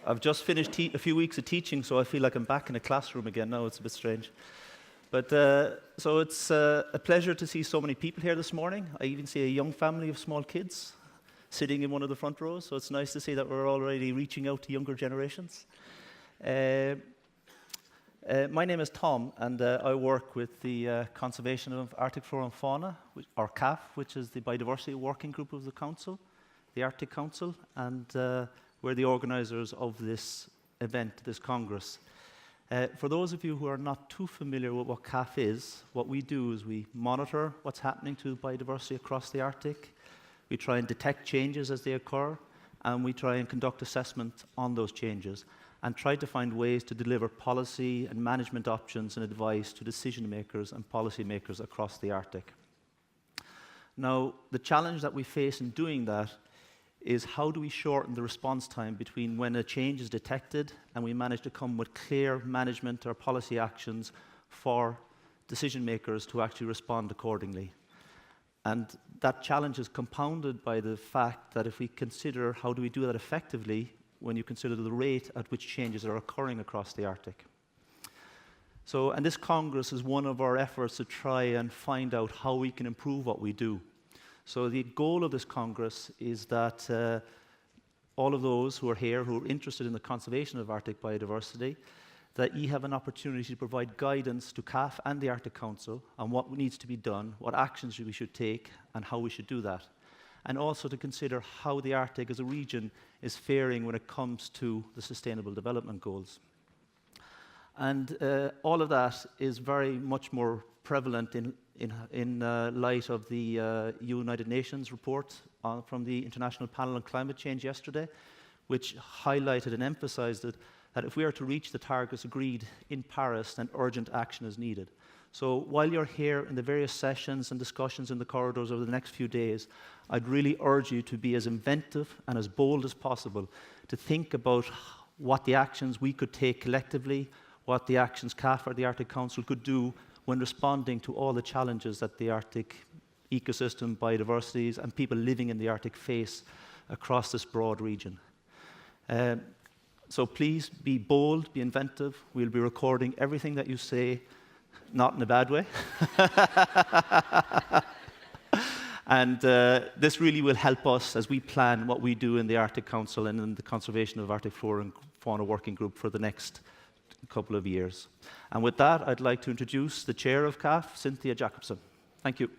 I've just finished a few weeks of teaching, so I feel like I'm back in a classroom again now. It's a bit strange. But so it's a pleasure to see so many people here this morning. I even see a young family of small kids sitting in one of the front rows, so it's nice to see that we're already reaching out to younger generations. My name is Tom, and I work with the Conservation of Arctic Flora and Fauna, or CAFF, which is the Biodiversity Working Group of the Council, the Arctic Council, and we're the organisers of this event, this Congress. For those of you who are not too familiar with what CAFF is, what we do is we monitor what's happening to biodiversity across the Arctic. We try and detect changes as they occur, and we try and conduct assessment on those changes, and try to find ways to deliver policy and management options and advice to decision makers and policy makers across the Arctic. Now, the challenge that we face in doing that is how do we shorten the response time between when a change is detected and we manage to come with clear management or policy actions for decision makers to actually respond accordingly. And that challenge is compounded by the fact that if we consider how do we do that effectively when you consider the rate at which changes are occurring across the Arctic. So, and this Congress is one of our efforts to try and find out how we can improve what we do. So the goal of this Congress is that all of those who are here, who are interested in the conservation of Arctic biodiversity, that you have an opportunity to provide guidance to CAFF and the Arctic Council on what needs to be done, what actions we should take, and how we should do that. And also to consider how the Arctic as a region is faring when it comes to the Sustainable Development Goals. And all of that is very much more prevalent in light of the United Nations report from the International Panel on Climate Change yesterday, which highlighted and emphasized that if we are to reach the targets agreed in Paris, then urgent action is needed. So while you're here in the various sessions and discussions in the corridors over the next few days, I'd really urge you to be as inventive and as bold as possible to think about what the actions we could take collectively, what the actions CAFF or the Arctic Council could do when responding to all the challenges that the Arctic ecosystem, biodiversities, and people living in the Arctic face across this broad region. So please be bold, be inventive. We'll be recording everything that you say, not in a bad way. And this really will help us as we plan what we do in the Arctic Council and in the Conservation of Arctic Flora and Fauna Working Group for the next couple of years. And with that, I'd like to introduce the chair of CAFF, Cynthia Jacobson. Thank you.